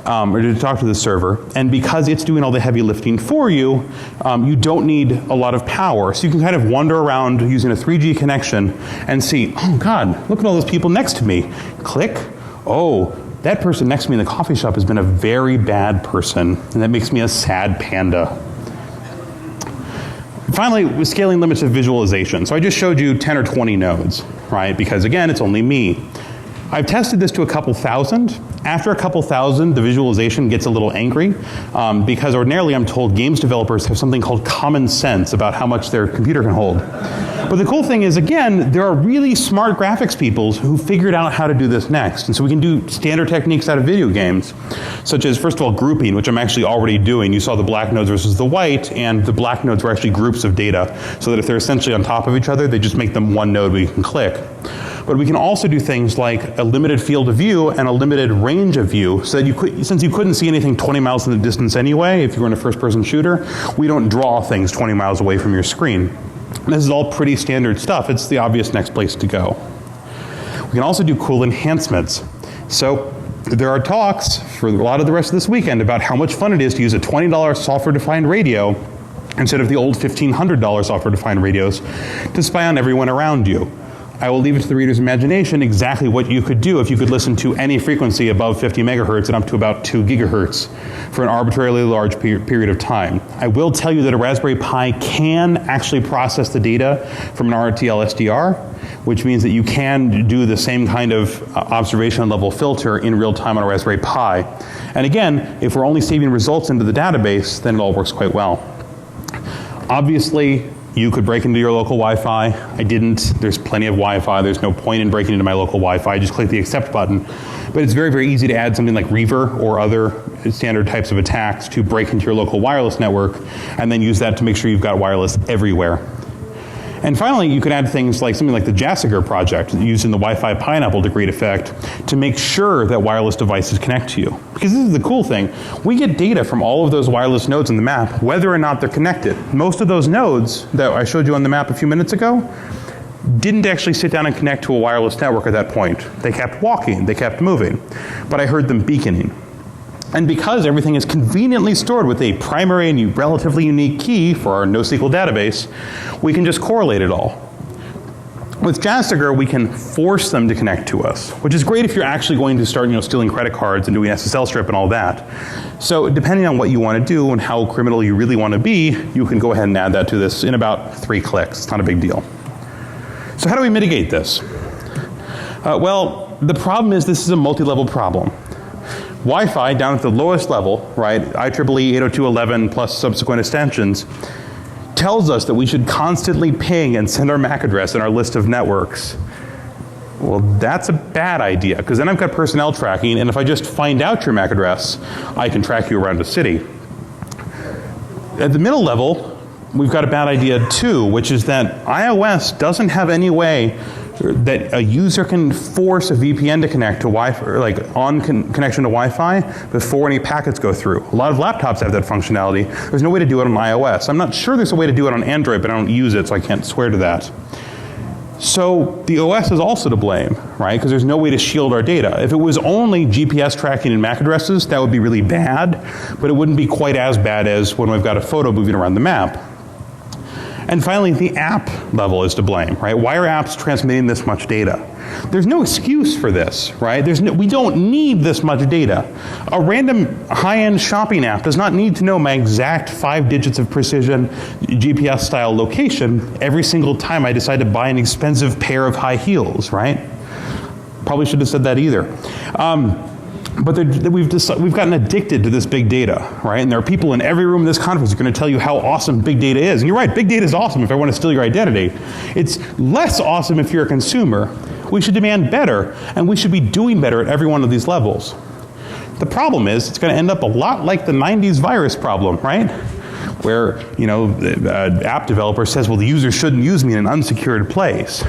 [SPEAKER 2] or to talk to the server. And because it's doing all the heavy lifting for you, you don't need a lot of power. So you can kind of wander around using a 3G connection and see, oh God, look at all those people next to me. Click. Oh, that person next to me in the coffee shop has been a very bad person, and that makes me a sad panda. Finally, with scaling limits of visualization. So I just showed you 10 or 20 nodes, right? Because again, it's only me. I've tested this to a couple thousand. After a couple thousand, the visualization gets a little angry because ordinarily I'm told games developers have something called common sense about how much their computer can hold. But the cool thing is, again, there are really smart graphics people who figured out how to do this next. And so we can do standard techniques out of video games, such as, first of all, grouping, which I'm actually already doing. You saw the black nodes versus the white, and the black nodes were actually groups of data, so that if they're essentially on top of each other, they just make them one node where you can click. But we can also do things like a limited field of view and a limited range of view, so that you could, since you couldn't see anything 20 miles in the distance anyway, if you were in a first-person shooter, we don't draw things 20 miles away from your screen. This is all pretty standard stuff. It's the obvious next place to go. We can also do cool enhancements. So there are talks for a lot of the rest of this weekend about how much fun it is to use a $20 software-defined radio instead of the old $1,500 software-defined radios to spy on everyone around you. I will leave it to the reader's imagination exactly what you could do if you could listen to any frequency above 50 megahertz and up to about 2 gigahertz for an arbitrarily large period of time. I will tell you that a Raspberry Pi can actually process the data from an RTL SDR, which means that you can do the same kind of observation level filter in real time on a Raspberry Pi. And again, if we're only saving results into the database, then it all works quite well. Obviously, you could break into your local Wi-Fi. I didn't. There's plenty of Wi-Fi. There's no point in breaking into my local Wi-Fi. Just click the accept button. But it's very, very easy to add something like Reaver or other standard types of attacks to break into your local wireless network and then use that to make sure you've got wireless everywhere. And finally, you could add things like something like the Jassiger project using the Wi-Fi Pineapple to great effect to make sure that wireless devices connect to you. Because this is the cool thing. We get data from all of those wireless nodes in the map, whether or not they're connected. Most of those nodes that I showed you on the map a few minutes ago didn't actually sit down and connect to a wireless network at that point. They kept walking, they kept moving, but I heard them beaconing. And because everything is conveniently stored with a primary and relatively unique key for our NoSQL database, we can just correlate it all. With Jassiger, we can force them to connect to us, which is great if you're actually going to start, stealing credit cards and doing SSL strip and all that. So depending on what you want to do and how criminal you really want to be, you can go ahead and add that to this in about 3 clicks. It's not a big deal. So how do we mitigate this? Well, the problem is this is a multi-level problem. Wi-Fi down at the lowest level, right, IEEE 802.11 plus subsequent extensions, tells us that we should constantly ping and send our MAC address in our list of networks. Well, that's a bad idea, because then I've got personnel tracking, and if I just find out your MAC address, I can track you around a city. At the middle level, we've got a bad idea too, which is that iOS doesn't have any way that a user can force a VPN to connect to Wi-Fi, or like connection to Wi-Fi before any packets go through. A lot of laptops have that functionality. There's no way to do it on iOS. I'm not sure there's a way to do it on Android, but I don't use it, so I can't swear to that. So the OS is also to blame, right? Because there's no way to shield our data. If it was only GPS tracking and MAC addresses, that would be really bad, but it wouldn't be quite as bad as when we've got a photo moving around the map. And finally, the app level is to blame, right? Why are apps transmitting this much data? There's no excuse for this, right? We don't need this much data. A random high-end shopping app does not need to know my exact 5 digits of precision GPS-style location every single time I decide to buy an expensive pair of high heels, right? Probably should have said that either. But we've gotten addicted to this big data, right? And there are people in every room in this conference who are going to tell you how awesome big data is. And you're right, big data is awesome if I want to steal your identity. It's less awesome if you're a consumer, We should demand better, and we should be doing better at every one of these levels. The problem is, it's going to end up a lot like the 90s virus problem, right? Where, the app developer says, well, the user shouldn't use me in an unsecured place.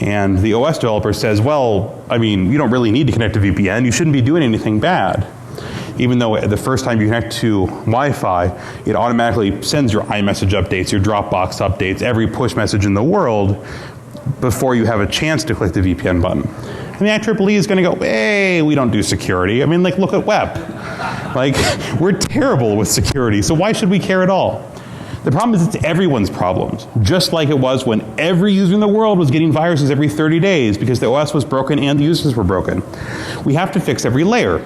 [SPEAKER 2] And the OS developer says, well, you don't really need to connect to VPN. You shouldn't be doing anything bad. Even though the first time you connect to Wi-Fi, it automatically sends your iMessage updates, your Dropbox updates, every push message in the world before you have a chance to click the VPN button. And the IEEE is going to go, hey, we don't do security. Look at web. We're terrible with security, so why should we care at all? The problem is it's everyone's problems, just like it was when every user in the world was getting viruses every 30 days because the OS was broken and the users were broken. We have to fix every layer.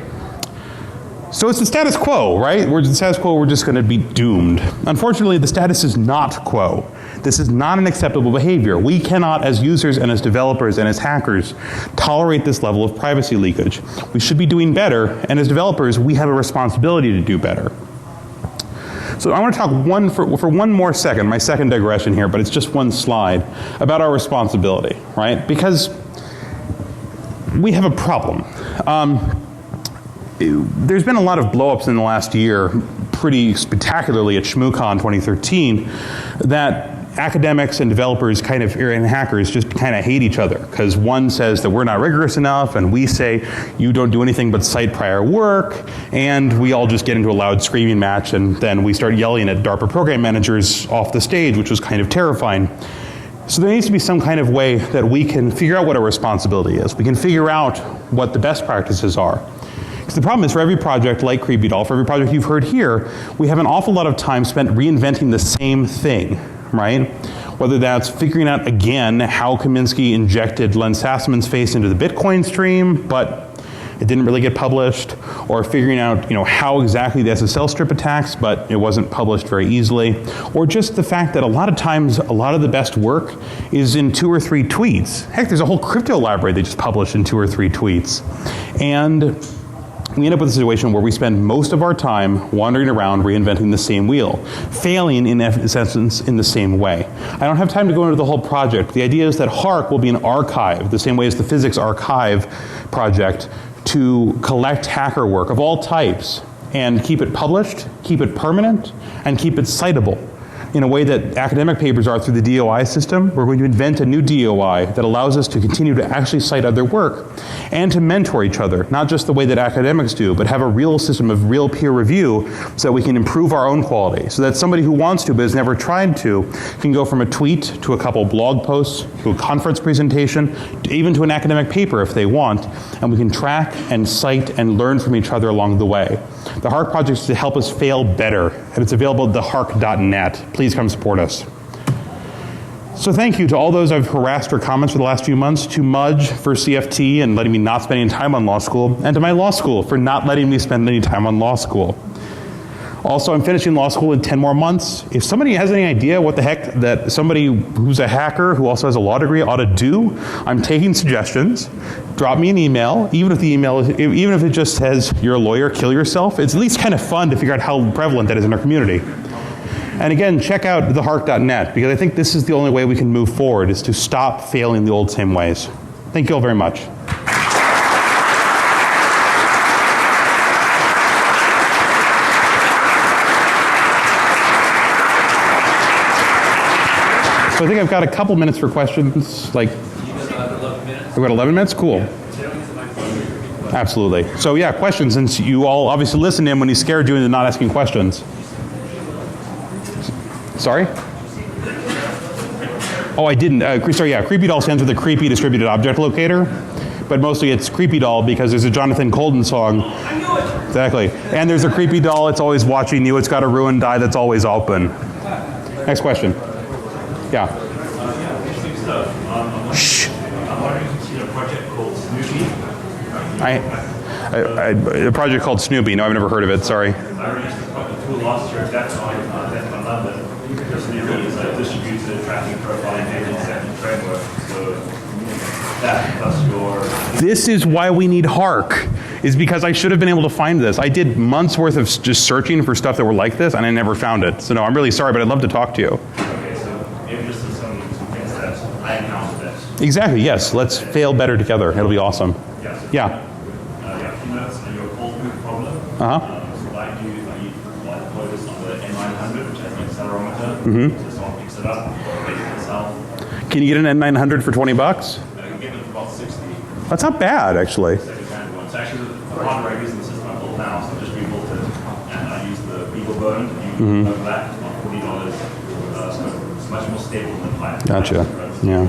[SPEAKER 2] So it's the status quo, right? We're the status quo, we're just going to be doomed. Unfortunately, the status is not quo. This is not an acceptable behavior. We cannot, as users and as developers and as hackers, tolerate this level of privacy leakage. We should be doing better, and as developers, we have a responsibility to do better. So I want to talk for one more second, my second digression here, but it's just one slide, about our responsibility, right? Because we have a problem. There's been a lot of blowups in the last year, pretty spectacularly at ShmooCon 2013, that academics and developers and hackers just kind of hate each other because one says that we're not rigorous enough and we say you don't do anything but cite prior work, and we all just get into a loud screaming match, and then we start yelling at DARPA program managers off the stage, which was kind of terrifying. So there needs to be some kind of way that we can figure out what our responsibility is. We can figure out what the best practices are. Because the problem is, for every project like CreepyDOL, for every project you've heard here, we have an awful lot of time spent reinventing the same thing, right? Whether that's figuring out again how Kaminsky injected Len Sassaman's face into the Bitcoin stream, but it didn't really get published, or figuring out how exactly the SSL strip attacks, but it wasn't published very easily, or just the fact that a lot of times a lot of the best work is in 2 or 3 tweets. Heck, there's a whole crypto library they just published in 2 or 3 tweets. And we end up with a situation where we spend most of our time wandering around reinventing the same wheel, failing in essence in the same way. I don't have time to go into the whole project. The idea is that HARC will be an archive, the same way as the physics archive project, to collect hacker work of all types and keep it published, keep it permanent, and keep it citable. In a way that academic papers are through the DOI system, we're going to invent a new DOI that allows us to continue to actually cite other work and to mentor each other, not just the way that academics do, but have a real system of real peer review so that we can improve our own quality, so that somebody who wants to but has never tried to can go from a tweet to a couple blog posts to a conference presentation to even to an academic paper if they want, and we can track and cite and learn from each other along the way. The HARC project is to help us fail better, and it's available at theharc.net. Please come support us. So thank you to all those I've harassed or comments for the last few months, to Mudge for CFT and letting me not spend any time on law school, and to my law school for not letting me spend any time on law school. Also, I'm finishing law school in 10 more months. If somebody has any idea what the heck that somebody who's a hacker who also has a law degree ought to do, I'm taking suggestions. Drop me an email, even if it just says you're a lawyer, kill yourself. It's at least kind of fun to figure out how prevalent that is in our community. And again, check out theharc.net, because I think this is the only way we can move forward, is to stop failing the old same ways. Thank you all very much. So I think I've got a couple minutes for questions. We've got 11 minutes? Cool. Absolutely. So yeah, questions, since you all obviously listened in when he scared you into not asking questions. Sorry? Oh, I didn't. Sorry, yeah, CreepyDOL stands for the Creepy Distributed Object Locator, but mostly it's CreepyDOL because there's a Jonathan Colton song. I knew it! Exactly. And there's a CreepyDOL, it's always watching you, it's got a ruined eye that's always open. Next question. Yeah.
[SPEAKER 3] Interesting stuff.
[SPEAKER 2] Shh.
[SPEAKER 3] I'm wondering if you've seen a project called Snoopy.
[SPEAKER 2] A project called Snoopy. No, I've never heard of it. Sorry.
[SPEAKER 3] I released a tool last year at DEFCON London. Snoopy is a distributed tracking profiling data setting framework. So that plus your...
[SPEAKER 2] This is why we need HARC, is because I should have been able to find this. I did months worth of just searching for stuff that were like this, and I never found it. So no, I'm really sorry, but I'd love to talk to you.
[SPEAKER 3] Okay, so maybe just some things that I encountered that
[SPEAKER 2] Exactly, yes. Let's fail better together. It'll be awesome.
[SPEAKER 3] Yes.
[SPEAKER 2] Yeah.
[SPEAKER 3] Yeah, a few minutes on your cold boot problem.
[SPEAKER 2] Uh-huh.
[SPEAKER 3] So I deploy this on the N900, which has an accelerometer. So someone picks it up, makes it itself.
[SPEAKER 2] Can you get an N900 for 20 bucks?
[SPEAKER 3] You can get it for about 60.
[SPEAKER 2] That's not bad, actually.
[SPEAKER 3] Second-hand one. So actually, the hardware I use in the system I built now, so I just rebuilt it, and I use the Beagle bone. You over that, it's about $40. So it's much more stable than pipe.
[SPEAKER 2] Gotcha. Yeah.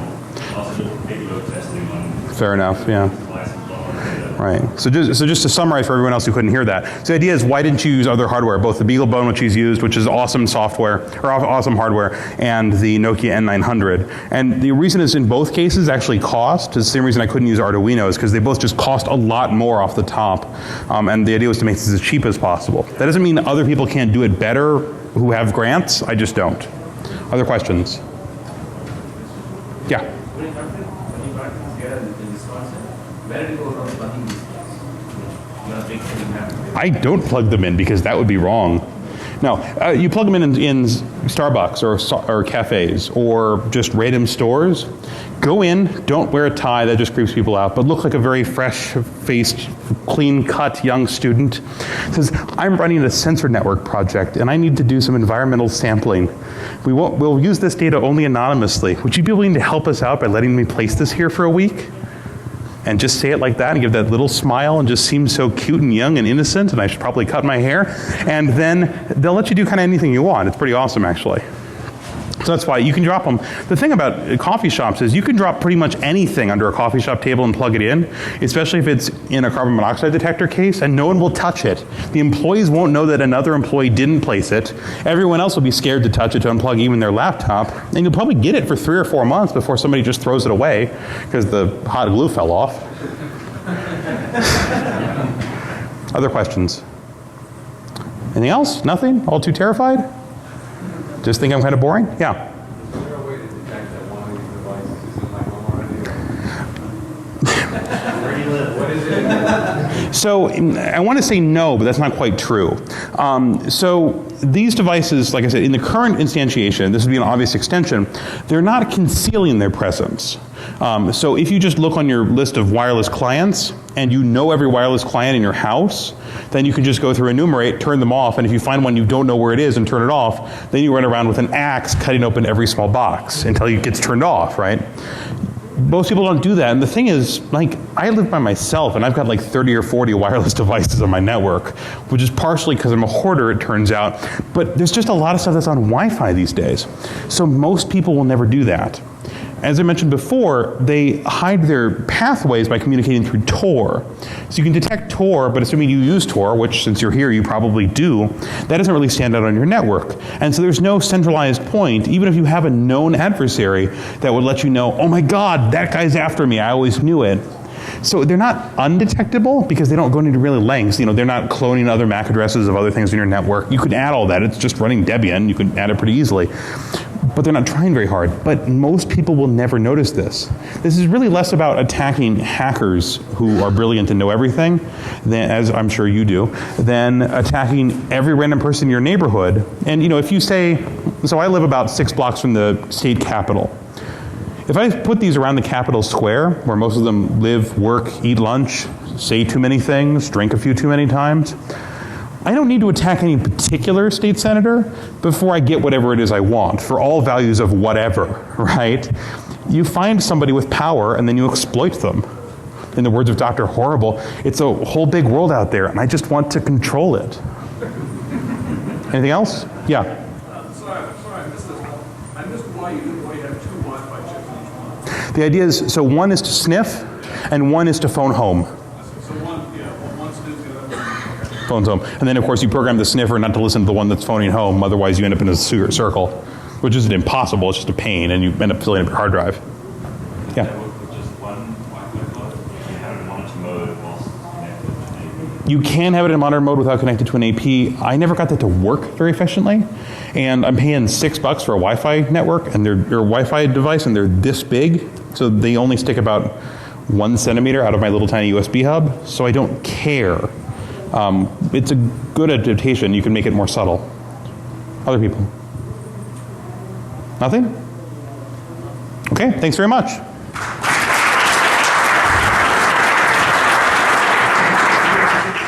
[SPEAKER 3] Also, just big load testing on
[SPEAKER 2] Fair enough, yeah.
[SPEAKER 3] devices.
[SPEAKER 2] Right. So just to summarize for everyone else who couldn't hear that, so the idea is, why didn't you use other hardware, both the BeagleBone, which he's used, which is awesome software, or awesome hardware, and the Nokia N900? And the reason is, in both cases, actually cost. It's the same reason I couldn't use Arduino, is because they both just cost a lot more off the top. And the idea was to make this as cheap as possible. That doesn't mean other people can't do it better who have grants. I just don't. Other questions? Yeah. I don't plug them in because that would be wrong. No, you plug them in Starbucks or cafes or just random stores. Go in, don't wear a tie, that just creeps people out, but look like a very fresh-faced, clean-cut young student. Says, I'm running a sensor network project and I need to do some environmental sampling. We'll use this data only anonymously. Would you be willing to help us out by letting me place this here for a week? And just say it like that and give that little smile and just seem so cute and young and innocent, and I should probably cut my hair. And then they'll let you do kind of anything you want. It's pretty awesome, actually. So that's why you can drop them. The thing about coffee shops is you can drop pretty much anything under a coffee shop table and plug it in, especially if it's in a carbon monoxide detector case, and no one will touch it. The employees won't know that another employee didn't place it. Everyone else will be scared to touch it, to unplug even their laptop, and you'll probably get it for 3 or 4 months before somebody just throws it away because the hot glue fell off. Other questions? Anything else? Nothing? All too terrified? Just think I'm kind of boring? Yeah.
[SPEAKER 4] Is there a way to detect that one of these devices isn't my home already? Where do you live? What is it?
[SPEAKER 2] So I want to say no, but that's not quite true. So these devices, like I said, in the current instantiation, this would be an obvious extension, they're not concealing their presence. So if you just look on your list of wireless clients and you know every wireless client in your house, then you can just go through enumerate, turn them off, and if you find one you don't know where it is and turn it off, then you run around with an axe cutting open every small box until it gets turned off, right? Most people don't do that, and the thing is, like, I live by myself and I've got like 30 or 40 wireless devices on my network, which is partially because I'm a hoarder, it turns out, but there's just a lot of stuff that's on Wi-Fi these days. So most people will never do that. As I mentioned before, they hide their pathways by communicating through Tor. So you can detect Tor, but assuming you use Tor, which since you're here you probably do, that doesn't really stand out on your network. And so there's no centralized point, even if you have a known adversary, that would let you know, oh my God, that guy's after me, I always knew it. So they're not undetectable because they don't go into really lengths. You know, they're not cloning other MAC addresses of other things in your network. You could add all that. It's just running Debian. You can add it pretty easily. But they're not trying very hard. But most people will never notice this. This is really less about attacking hackers who are brilliant and know everything, than, as I'm sure you do, than attacking every random person in your neighborhood. And you know, if you say, so I live about 6 blocks from the state capitol. If I put these around the Capitol Square, where most of them live, work, eat lunch, say too many things, drink a few too many times, I don't need to attack any particular state senator before I get whatever it is I want, for all values of whatever, right? You find somebody with power and then you exploit them. In the words of Dr. Horrible, it's a whole big world out there and I just want to control it. Anything else? Yeah.
[SPEAKER 4] Sorry, I missed this. I missed why you have 2 Wi-Fi chips in each one.
[SPEAKER 2] The idea is, so one is to sniff and one is to phone home.
[SPEAKER 4] So one sniffs the other one.
[SPEAKER 2] Phones home. And then of course you program the sniffer not to listen to the one that's phoning home, otherwise you end up in a circle, which isn't impossible, it's just a pain and you end up filling up your hard drive. Yeah.
[SPEAKER 3] With just one Wi-Fi plug, you have it in monitor mode whilst connected to the
[SPEAKER 2] You can have it in monitor mode without connected to an AP. I never got that to work very efficiently. And I'm paying $6 for a Wi-Fi network and they're Wi-Fi device and they're this big. So they only stick about 1 centimeter out of my little tiny USB hub. So I don't care. It's a good adaptation. You can make it more subtle. Other people? Nothing? Okay, thanks very much.